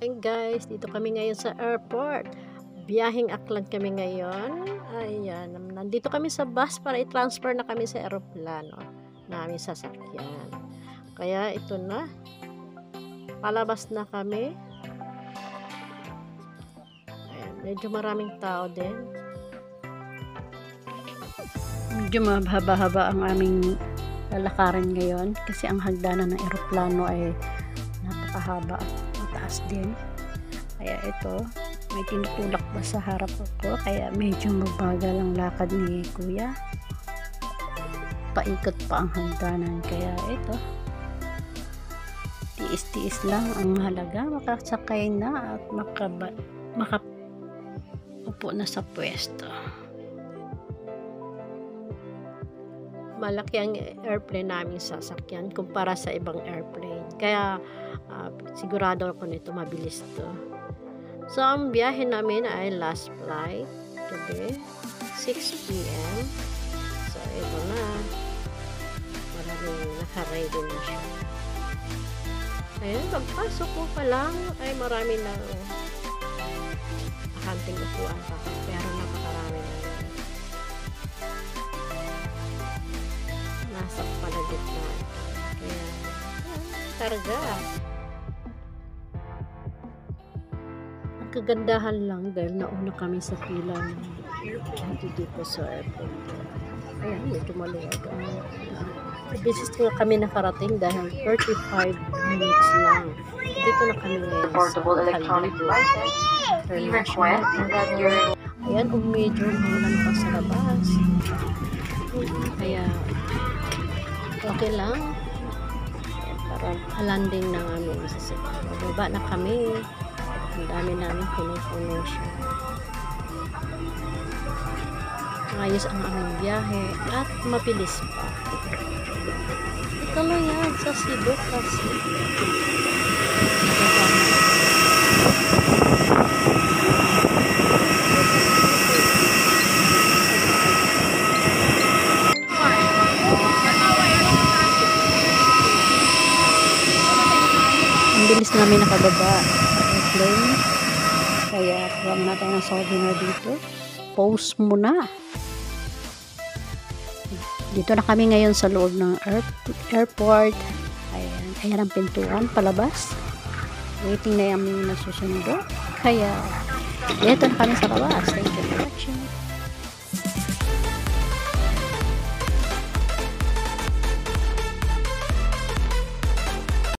Hey guys, dito kami ngayon sa airport. Biyaheng Aklan kami ngayon. Ayan, nandito kami sa bus para i-transfer na kami sa eroplano namin sasakyan. Kaya ito na, palabas na kami. Ayan, medyo maraming tao din. Medyo mahaba-haba ang aming lalakarin ngayon kasi ang hagdanan ng eroplano ay napakahaba at mataas din. Kaya ito, may tinutulak ba sa harap ko, kaya medyo mabagal ang lakad ni kuya. Paikot pa ang hagdanan, kaya ito, tiis-tiis lang ang mahalaga, makasakay na at makaupo na sa pwesto. Malaki ang airplane namin sasakyan kumpara sa ibang airplane, kaya sigurado ako nito mabilis to. So ang biyahe namin ay last flight today 6 p.m. So ito na, maraming naka-ready na siya. Ayan, pagpasok ko pa lang ay marami na hunting upuan pa, pero napakarami na nasa palagit na. Kaya karga. Ang kagandahan lang dahil nauna kami sa pila dito sa airport. Ayan, medyo maluwag. Bisis nga kami nakarating dahil 35 minutes lang. Dito na kami ngayon Portable electronic devices. We request that your ayan, medyo maulan pa sa labas. Kaya okay lang. Ayan, parang landing ng aming sasakyan. Bababa na kami. Ang dami namin puno-puno siya. Ayos ang aming biyahe at mabilis pa. Ito lang yan sa Cebu kasi. Ang bilis namin nakababa sa airplane. Kaya huwag na tayo ng souvenir dito. Pause muna. Dito na kami ngayon sa loob ng airport. Ayan, ayan ang pintuan palabas. Waiting na yung aming nasusundo. Kaya dito na kami sa labas.